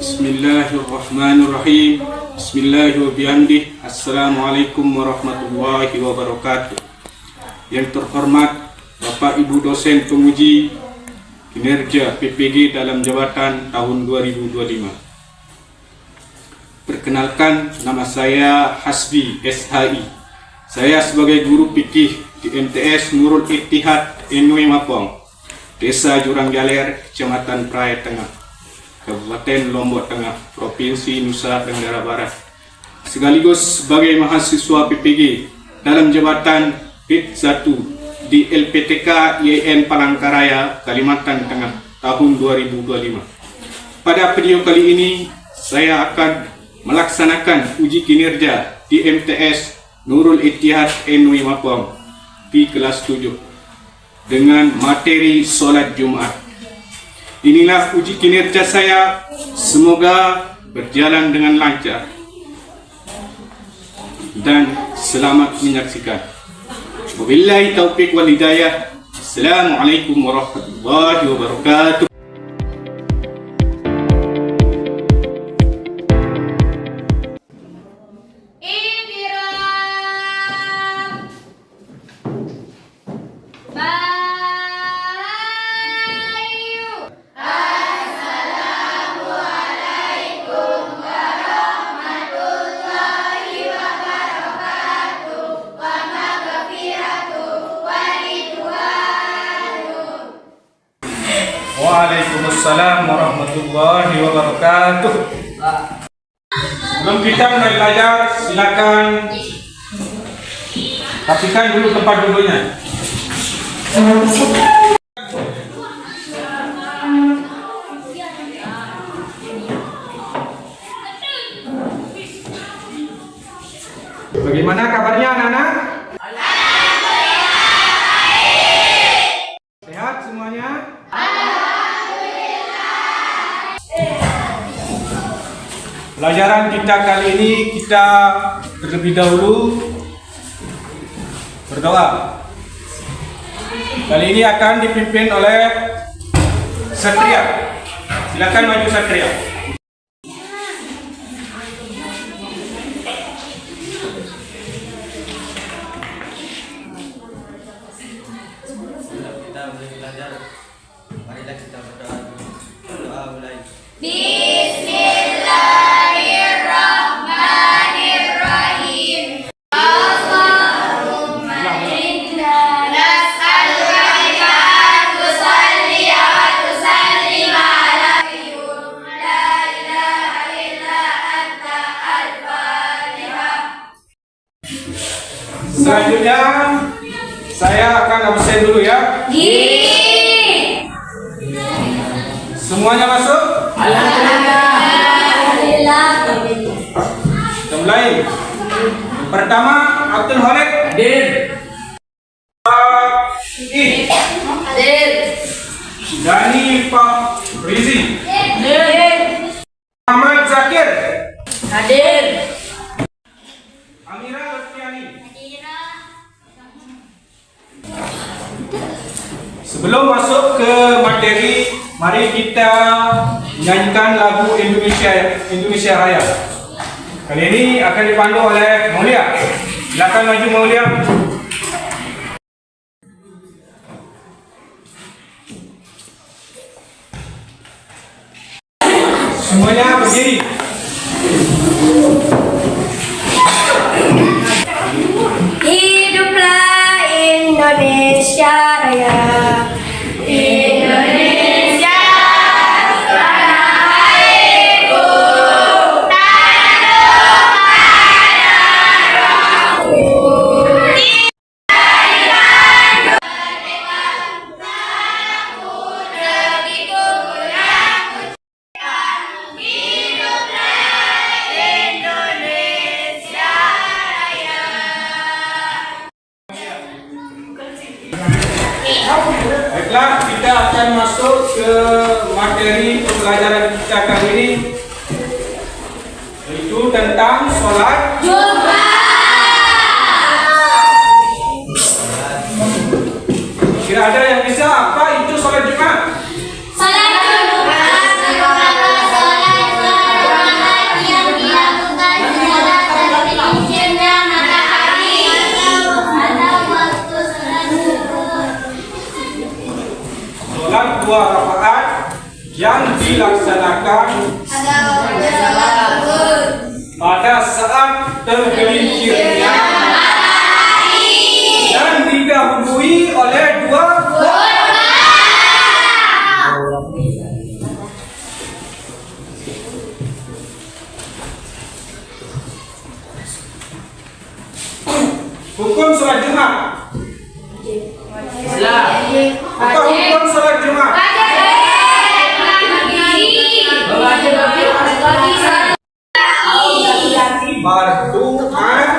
Bismillahirrahmanirrahim. Bismillahirrahmanirrahim. Assalamualaikum warahmatullahi wabarakatuh. Yang terhormat Bapak Ibu dosen penguji kinerja PPG dalam jabatan tahun 2025. Perkenalkan, nama saya Hasbi SHI. Saya sebagai guru fikih di MTS Nurul Ittihad Enui Mapong, Desa Jurang Jaler, Kecamatan Praia Tengah, Kabupaten Lombok Tengah, Provinsi Nusa Tenggara Barat, sekaligus sebagai mahasiswa PPG dalam jabatan PIT 1 di LPTK YN Palangkaraya, Kalimantan Tengah tahun 2025. Pada video kali ini saya akan melaksanakan uji kinerja di MTS Nurul Ittihad Enui Mapong di kelas 7 dengan materi sholat Jumat. Inilah uji kinerja saya, semoga berjalan dengan lancar dan selamat menyaksikan. Wabillahi taufiq wal hidayah. Assalamualaikum warahmatullahi wabarakatuh. Waalaikumsalam warahmatullahi wabarakatuh. Sebelum kita mulai belajar, silakan pastikan dulu tempat duduknya. Bagaimana kabarnya anak-anak? Sehat semuanya? Pelajaran kita kali ini kita terlebih dahulu berdoa. Kali ini akan dipimpin oleh Satria. Silakan maju Satria. Kita mulai belajar. Marilah kita berdoa. Doa mulai. Selanjutnya saya akan absen dulu ya. Semuanya masuk? Alhamdulillah. Kita mulai. Pertama, Abdul Khalid hadir. Hadir. Dani Pak Rizi. Hadir. Ahmad Zakir. Hadir. Amira Lutfiani. Sebelum masuk ke materi, mari kita menyanyikan lagu Indonesia Raya. Kali ini akan dipandu oleh Maulia. Silakan maju Maulia. Semuanya berdiri. Hiduplah Indonesia Raya. Indonesia tanah airku, tanah darahku. Jadikan merdeka tanahku, negeriku yang kucintakan. Hiduplah Indonesia Raya. Baiklah, kita akan masuk ke materi pembelajaran kita kali ini, yaitu tentang sholat Jumat. Kira ada yang bisa apa itu sholat Jumat? Salat Jumat. yang dilaksanakan pada saat tergelincirnya dan didahului oleh dua hukum sholat Jumat. Apa hukum sholat Jumat? Fardu ain.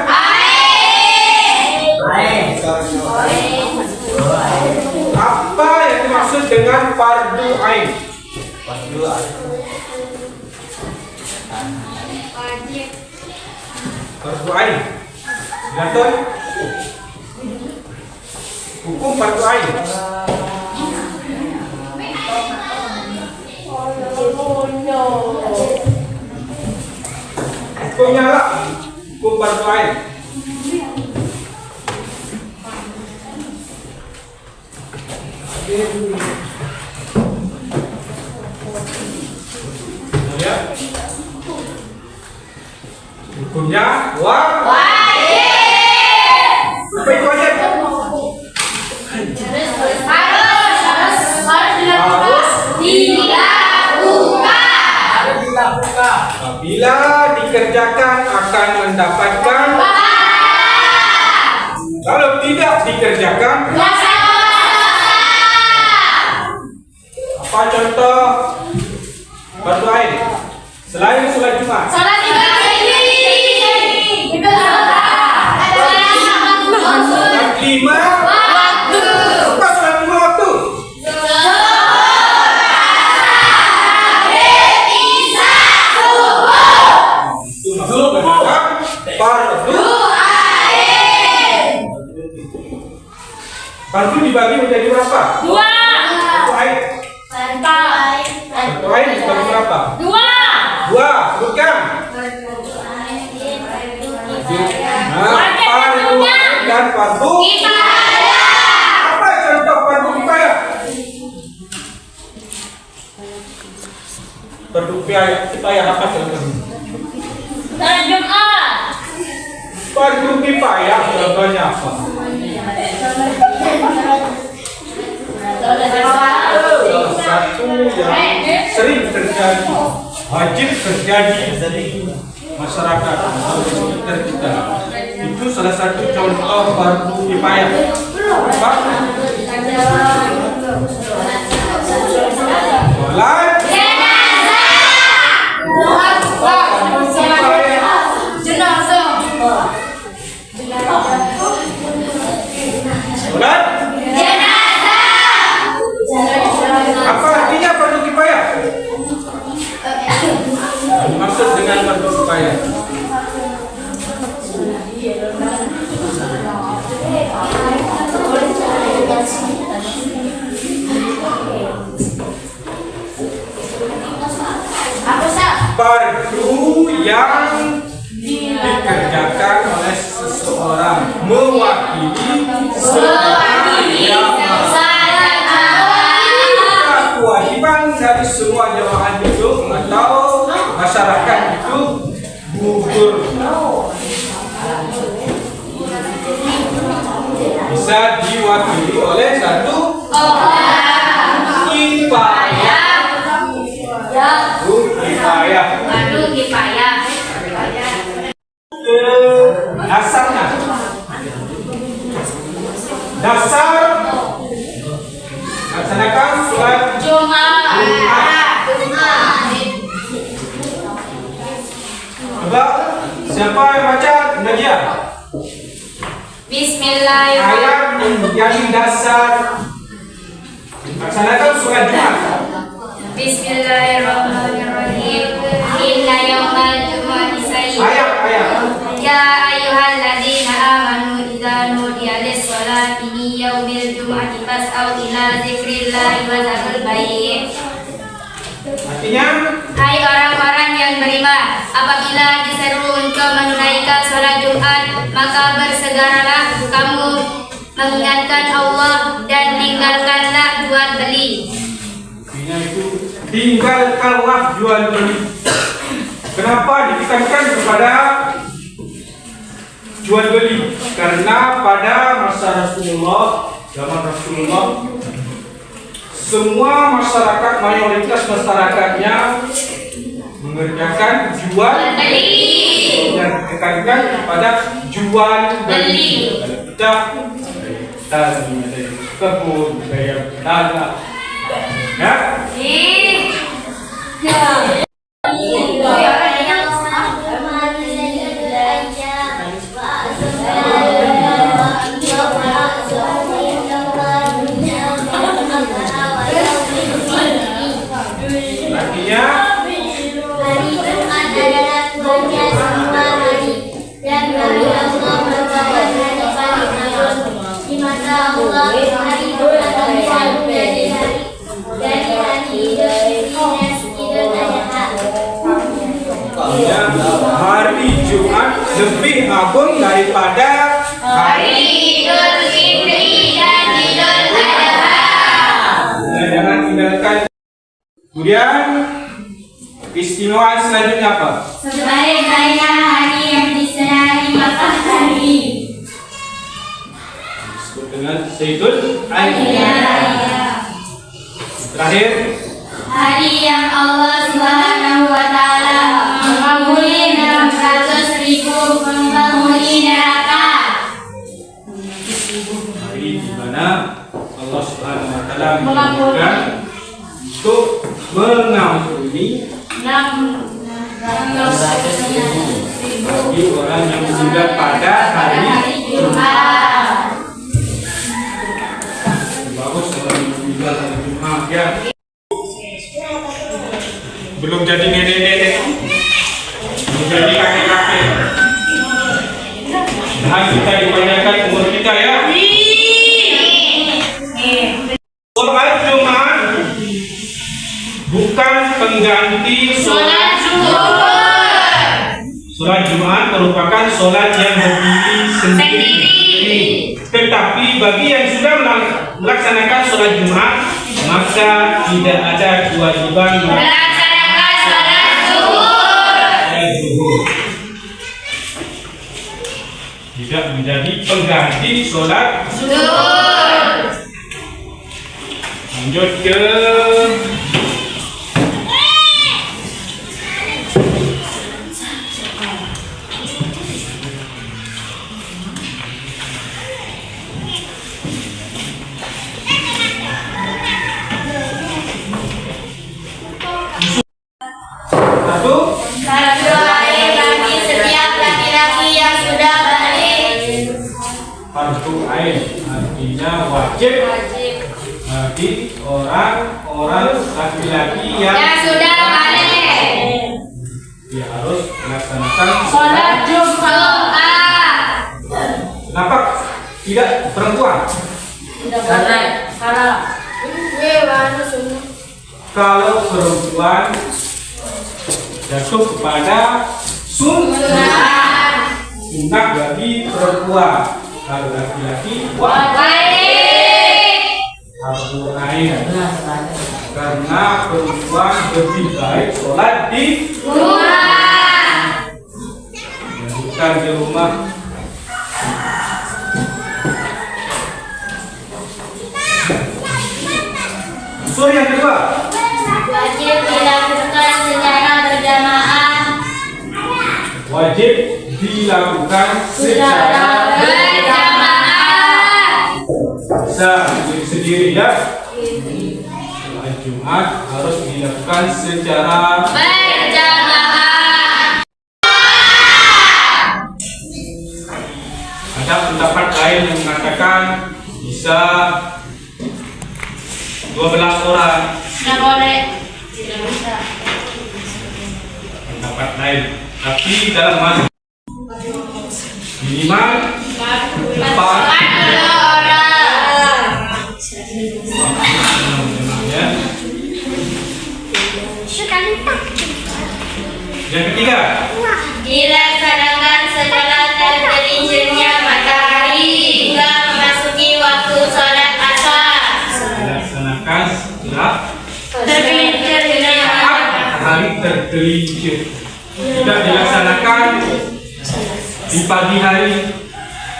Apa yang dimaksud dengan fardu ain? Fardu ain. Gatot. Hukum fardu ain. Hukumnya lah. Hukum fardu ain. Ya. Hukumnya wajib. Apa itu wajib? Apabila dikerjakan akan mendapatkan kalau tidak dikerjakan apa contoh fardu ain selain sholat Jumat? Sholat lima waktu. Apa sholat lima waktu? Fardu dibagi menjadi berapa? Dua. Fardu ain. Fardu ain dibagi berapa? Dua. Bukan. Fardu ain dan fardu kifayah. Apa contoh fardu kifayah? Fardu kifayah apa contohnya? Sholat Jumat. Fardu kifayah contohnya apa? Salah satu yang sering terjadi, wajib terjadi masyarakat atau sekitar kita. Itu salah satu contoh fardu kifayah. Apa? Sholat sholat apa artinya fardu kifayah? Maksud dengan fardu kifayah fardu yang dikerjakan oleh seseorang mewakili seorang yang kewajiban dari semua jamaah hidup atau masyarakat itu gugur. Bisa diwakili oleh satu kifayah. Kifayah. Dasarnya. Dasar laksanakan sholat Jumat. Coba siapa yang baca Nadia? Bismillahirrahmanirrahim. Ayat yang dasar laksanakan sholat Jumat. Bismillahirrahmanirrahim. Inna yawmal jumu'ati sayyid. Ayat. Ya ayyuhalladzina amanu idza nudiya lis-sholati min yaumil jumu'ati fas'au ila dzikrillahi wa dzarul bai'. Artinya, hai orang-orang yang beriman, apabila diseru untuk menunaikan sholat Jumat, maka bersegeralah kamu mengingatkan Allah dan tinggalkanlah jual beli. artinya itu tinggalkanlah jual beli. Kenapa ditekankan kepada jual beli? Karena pada masa Rasulullah, zaman Rasulullah, semua masyarakat, mayoritas masyarakatnya mengerjakan jual beli dan ditekankan kepada jual beli. Kalau kita tadi ada kebun, saya berdagang, ya. Hari Jumat lebih agung daripada Hari Idul Fitri dan Idul Adha. Jangan tinggalkan. Kemudian istimewa selanjutnya apa? Sebaik-baiknya hari yang disenangi matahari. Disebut dengan Sayyidul Ayyam. Terakhir, hari yang Allah Subhanahu wa Ta'ala mengampuni 600.000 penghuni neraka. hari di mana Allah Subhanahu wa Ta'ala mengampuni untuk mengampuni bagi orang yang meninggal pada hari Jumat. Bagus kalau meninggal hari Jumat, ya. Belum jadi nenek-nenek, belum jadi kakek-kakek. Nah, kita dipanjangkan umur kita, ya. Sholat Jumat bukan pengganti sholat zuhur. Sholat Jumat merupakan sholat yang berdiri sendiri. Tetapi bagi yang sudah melaksanakan sholat Jumat, maka tidak ada kewajiban Melaksanakan sholat zuhur. Tidak menjadi pengganti sholat Zuhur. Lanjut ke Satu air bagi setiap laki-laki yang sudah balik. fardu ain, artinya wajib bagi orang-orang laki-laki yang sudah balik. dia harus melaksanakan Sholat Jumat. Kenapa tidak perempuan? Kalau perempuan jatuh kepada sunnah bagi perempuan. Kalau laki-laki fardu ain, karena perempuan lebih baik sholat di rumah. bukan di rumah. Unsur yang kedua, Wajib dilakukan secara berjamaah. wajib dilakukan secara Berjamaah. bisa sendiri, ya. Sholat Jumat harus dilakukan secara Berjamaah. ada pendapat lain yang mengatakan bisa 12 orang. Tidak boleh. Tidak bisa. Pendapat lain, tapi dalam mazhab minimal 4 orang. ya. Yang ketiga, Dilaksanakan setelah tergelincirnya matahari hingga memasuki waktu sholat asar. dilaksanakan setelah Tergelincirnya hari tergelincir. Tidak dilaksanakan di pagi hari.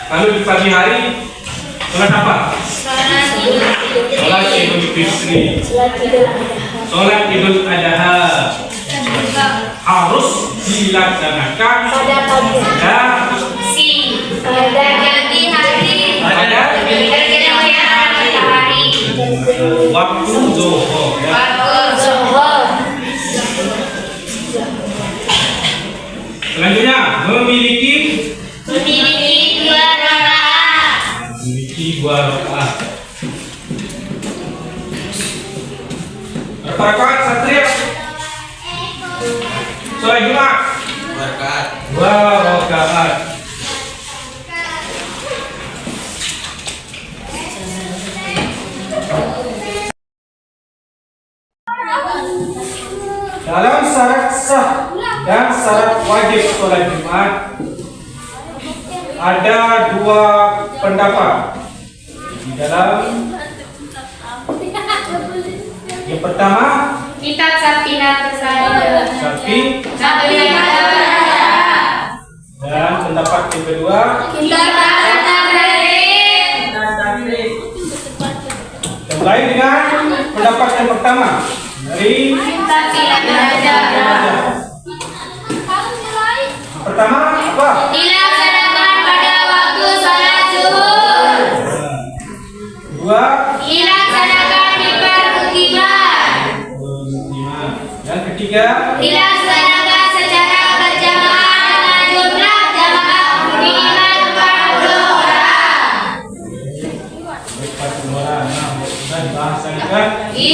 Kalau di pagi hari, sholat apa? Sholat Idul Fitri. Sholat Idul Adha harus dilaksanakan pada ganti hari tergelincir matahari waktu zuhur. Ya. waktu zuhur. Selanjutnya memiliki Dua rakaat. memiliki 2 rakaat. Berapa rakaat satria? Sholat Jumat. Berkat. 2 rakaat. Dalam syarat sah dan syarat wajib sholat Jumat ada 2 pendapat di dalam. Yang pertama, Kitab Sapinatus sapi, Sapinatus dan pendapat yang kedua Kitab Tabrib yang lain dengan pendapat yang pertama dari Sapinatus. pertama apa? Dilaksanakan pada waktu sholat zuhur. Dua, Dilaksanakan di permukiman. yang ketiga Dilaksanakan secara berjamaah dengan jumlah jamaah minimal 40 orang. 40 orang. Nah, sudah dibahas tadi kan? I.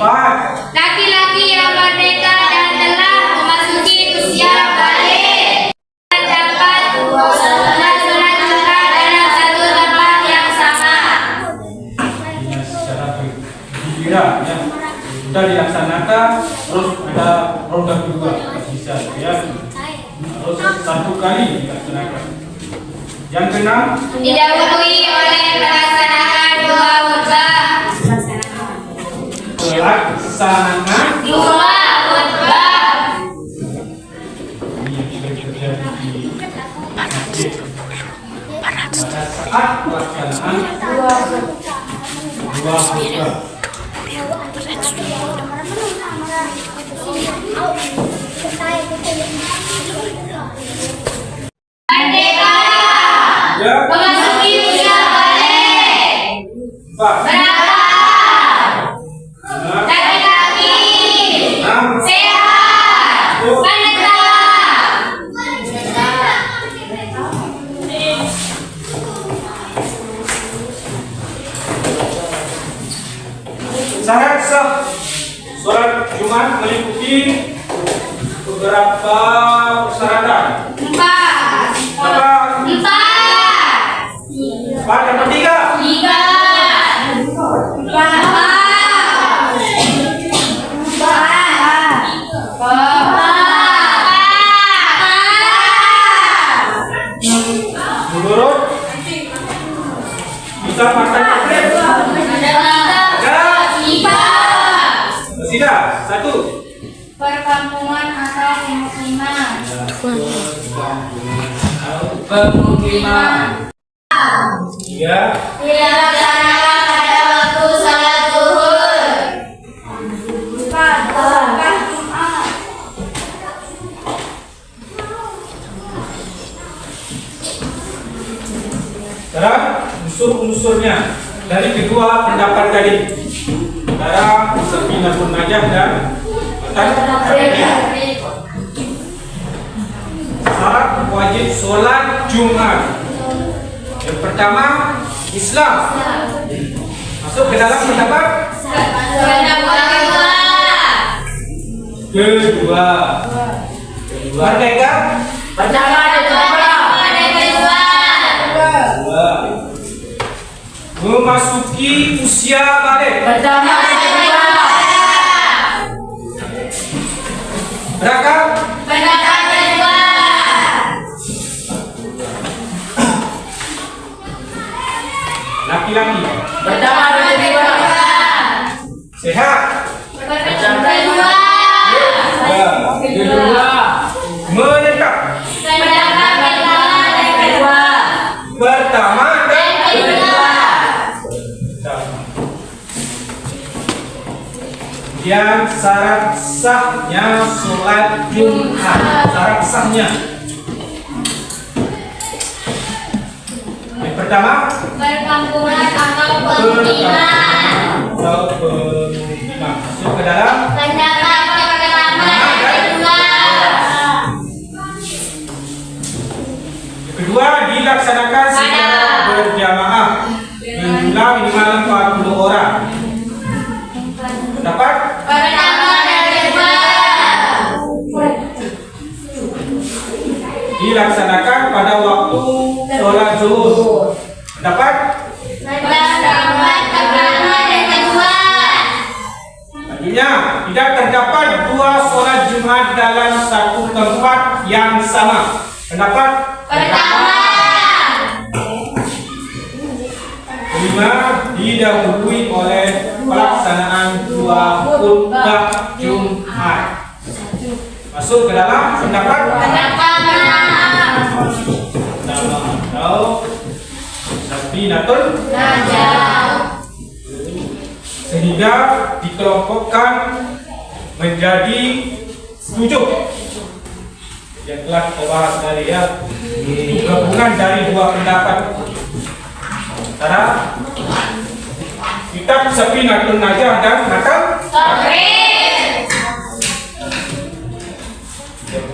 4. Laki-laki yang merdeka dan telah memasuki usia balik dapat sholat Jumat dalam satu tempat yang sama. Secara bergiliran ya, sudah dilaksanakan, terus ada roda kedua bisa ya, terus 1 kali dilaksanakan. Yang keenam, Didahului oleh pelaksanaan dua khutbah. pelaksanaan Dua khutbah. ini yang sudah terjadi di masjid. Pada saat pelaksanaan dua khutbah. Merdeka. Ya, Memasuki usia balik. Pak. Berapa? Laki-laki. Sehat. Menetap. Syarat sah sholat Jumat meliputi beberapa persyaratan. 4. Apa? 4. 4 atau 3? 3. 4. Menurut kita partai Takrim tidak 1. Perkampungan atau pemukiman. Pemukiman. 3. Dilaksanakan pada waktu sholat zuhur. 4. Sekarang unsur-unsurnya dari kedua pendapat tadi, antara Safinatun Najah dan syarat wajib sholat Jumat. Yang pertama, Islam. Masuk ke dalam pendapat kedua. Merdeka. Kedua. Memasuki usia balik. Berapa? Laki-laki. Sehat. yang syarat sahnya sholat Jumat. Syarat sahnya. Yang pertama, Perkampungan atau pemukiman. Masuk ke dalam. Pendapat yang pertama dan kedua. Yang kedua, dilaksanakan secara berjamaah jumlah minimal 40 orang. Pendapat? Pertama dan kedua. Dilaksanakan pada waktu sholat zuhur. Pendapat? Pendapat pertama dan kedua. Selanjutnya, tidak terdapat dua sholat Jumat dalam satu tempat yang sama. Pendapat? Pertama. Kelima, didahului oleh pelaksanaan dua khutbah Jumat. Masuk ke dalam pendapat atau Sabinatul Najah. sehingga dikelompokkan menjadi 7 yang telah kita bahas tadi ya, gabungan dari dua pendapat antara kitab Sabinatul Najah dan Nakal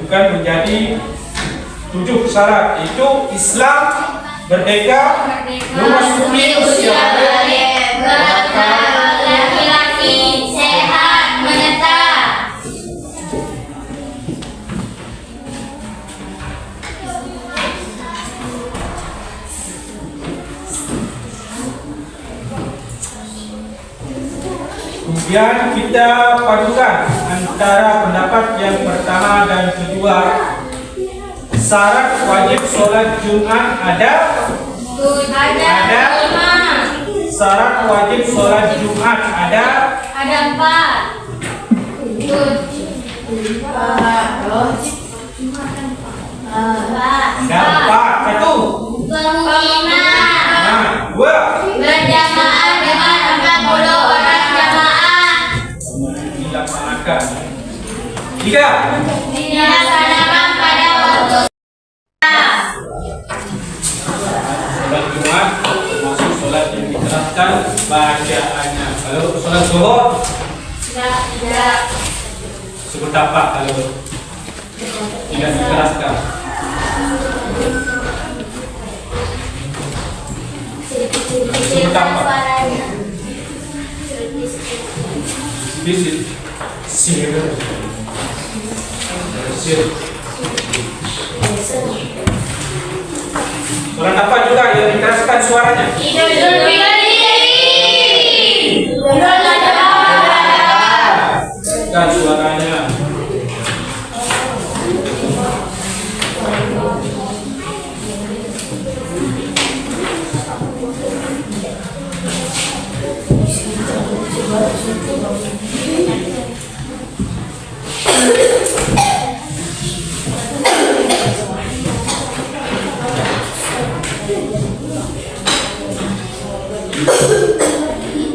bukan menjadi 7 syarat, itu Islam, merdeka, memasuki usia balik, laki-laki, sehat, menetap. Kemudian kita padukan antara pendapat yang pertama dan kedua. Syarat wajib sholat Jumat ada. Syarat wajib sholat Jumat ada. Ada 4. Ada 4. Satu. Pemukiman. 2. Berjamaah dengan 40 orang jamaah. Dilaksanakan. 3. Dilaksanakan pada waktu Sholat Jumat termasuk sholat yang diterapkan bacaannya. Kalau sholat zuhur tidak sebut apa kalau tidak dikeraskan? Sebut apa? Bisik. Sir. Sholat apa juga yang dikeraskan suaranya? Idul Fitri. Kan suaranya.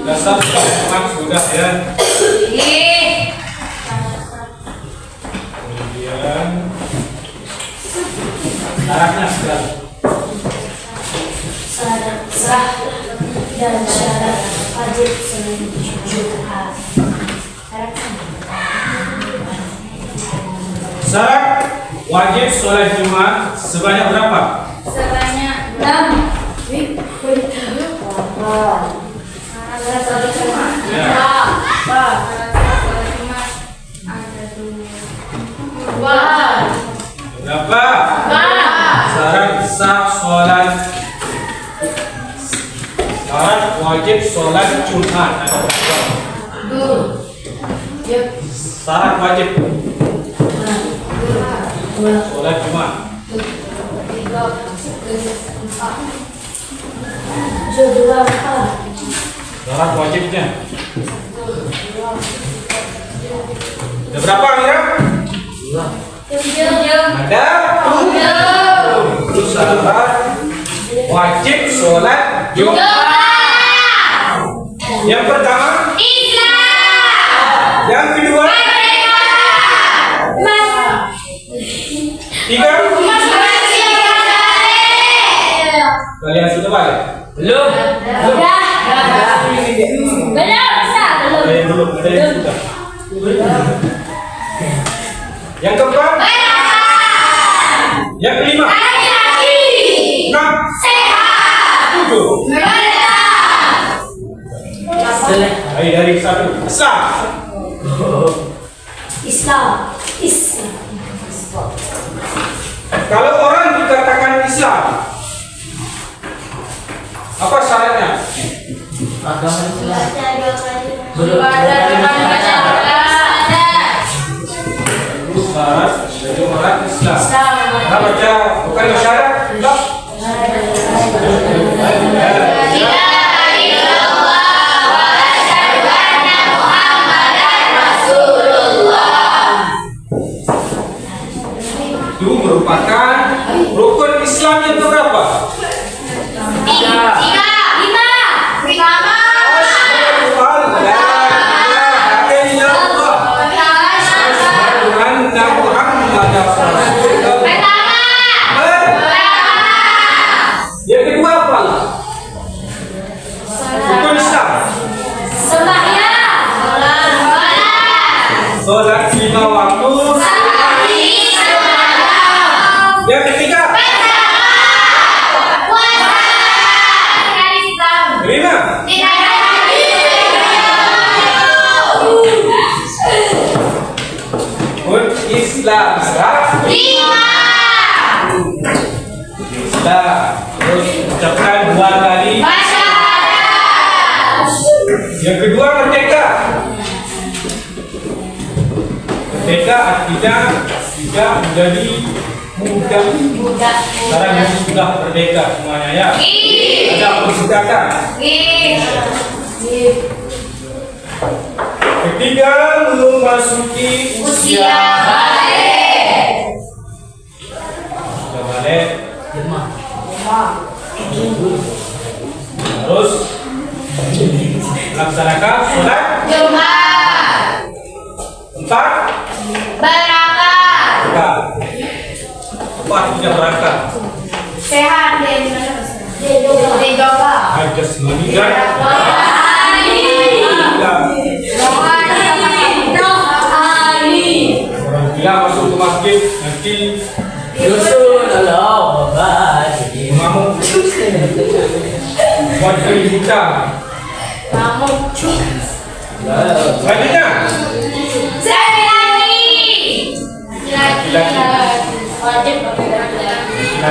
Dasar sholat sudah ya. Kemudian syaratnya sudah. Syarat sah dan syarat wajib sholat Jumat. Syarat wajib sholat Jumat sebanyak berapa? Sebanyak 6. Ya. Berapa? Syarat sah sholat. Syarat wajib sholat Jumat ada berapa? Syarat wajib sholat Jumat. Syarat wajibnya ada berapa Mira? Ada 7. Itu syarat wajib sholat Jumat. Yang pertama, Islam. Yang kedua. Tiga. Kalian sudah balik? Belum. Belum. Ada yang sudah. Yang keempat. Yang kelima. Enam. Tujuh. Dari satu. Islam. Kalau orang dikatakan Islam, apa syaratnya? Agama Islam. Syarat dari orang Islam. Nah, baca bukan syarat. Enggak. Itu merupakan rukun Islam yang berapa? Yang kedua apa? Rukun Islam. Sholat 5 waktu. Yang ketiga. Kelima. Rukun Islam. Islam. Terus ucapkan 2 kali. Yang kedua merdeka. Merdeka artinya tidak menjadi mudah. Sekarang yang sudah merdeka semuanya ya. Ada perbudakan. Ketiga memasuki usia balik. Sudah balik. Terus melaksanakan sholat Jumat. 4 Berangkat. Apa artinya berangkat? Sehat dan dijaga. Ada semani dan orang gila masuk ke masjid nanti ngamuk buat beli kita. Selanjutnya laki.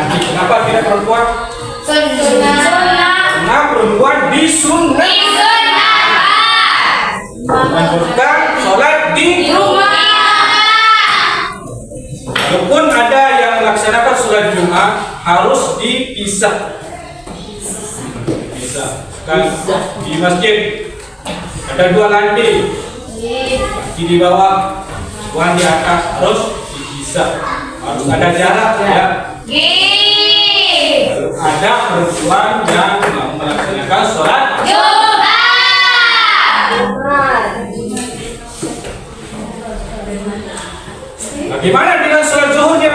Kenapa tidak perempuan? Karena perempuan disunat menunjukkan sholat di rumah. Walaupun ada yang melaksanakan sholat Jumat harus dipisah. Kan di masjid ada 2 lantai, laki di bawah, perempuan di atas, harus dipisah. Harus ada jarak ya. Ada perempuan yang melaksanakan sholat bagaimana dengan sholat zuhurnya?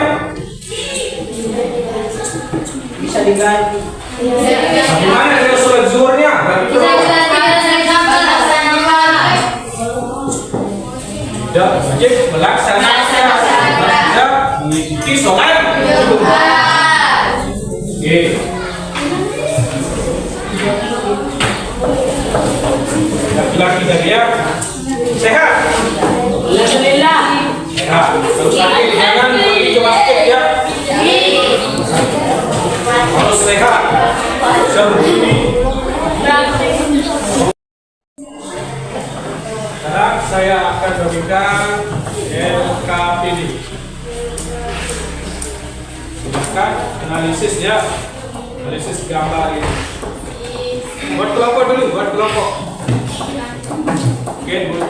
Bisa diganti. Bagaimana dengan sholat zuhurnya? Tidak wajib melaksanakan, tidak mengikuti sholat Jumat. Oke. Laki-laki dan dia sehat. Alhamdulillah. Sehat. Kalau sakit jangan pergi ke masjid ya. Harus sehat. Bisa berdiri. Sekarang saya akan berikan LKPD. Silakan analisis ya. Analisis gambar ini. Buat kelompok dulu, buat kelompok. Oke, buat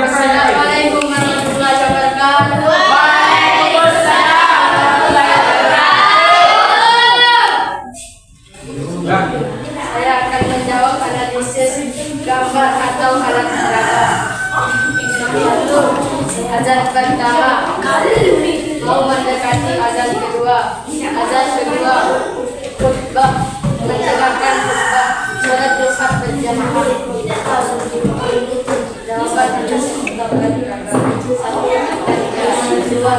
Assalamualaikum warahmatullahi wabarakatuh. Saya akan menjawab analisis gambar atau alat peraga. Satu, azan pertama mau mendekati azan kedua. Azan kedua, khutbah, mendengarkan khutbah, sholat duha berjamaah. Jawaban atas gambar peraga. Dua,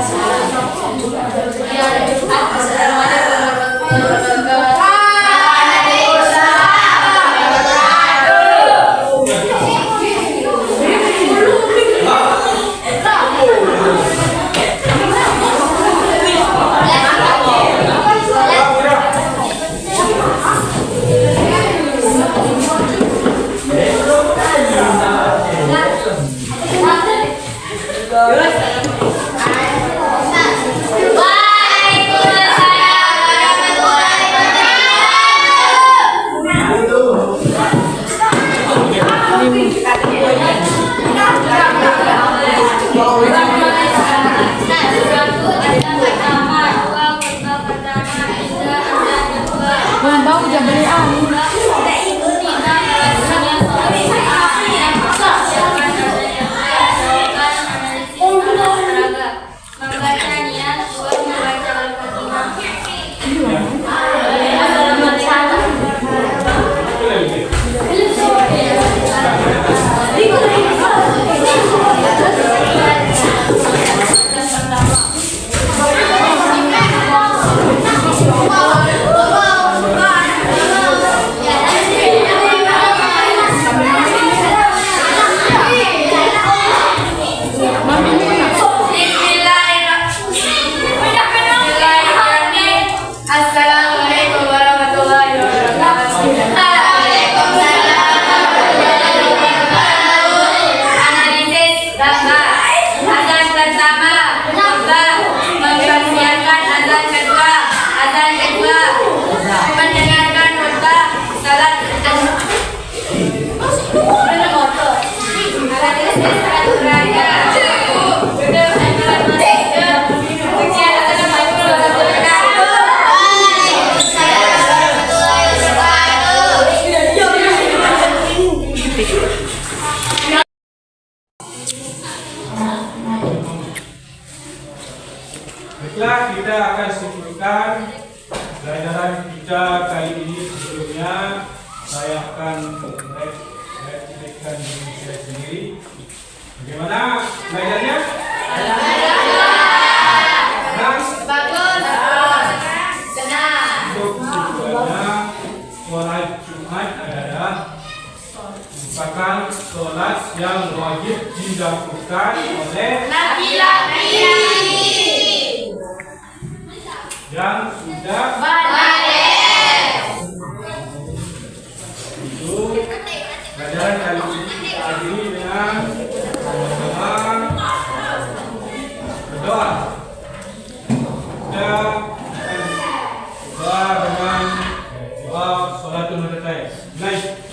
Assalamualaikum warahmatullahi wabarakatuh. Baiklah, kita akan simpulkan pelajaran kita kali ini. Sebelumnya saya akan menceritakan diri saya sendiri. Bagaimana belajarnya? Untuk tujuannya, sholat Jumat adalah merupakan sholat yang wajib dilakukan oleh yang sudah itu pelajaran kali ini kita akhiri dengan berdoa. Kita berdoa dengan doa sholatul fatihah. Baik.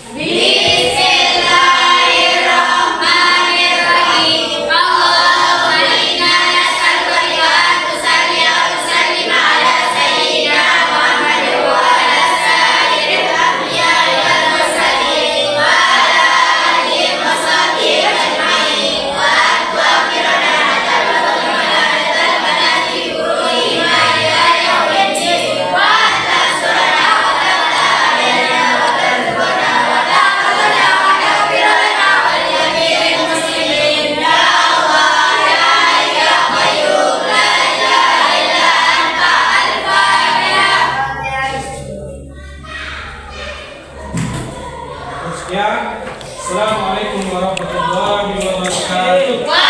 Assalamualaikum warahmatullahi wabarakatuh.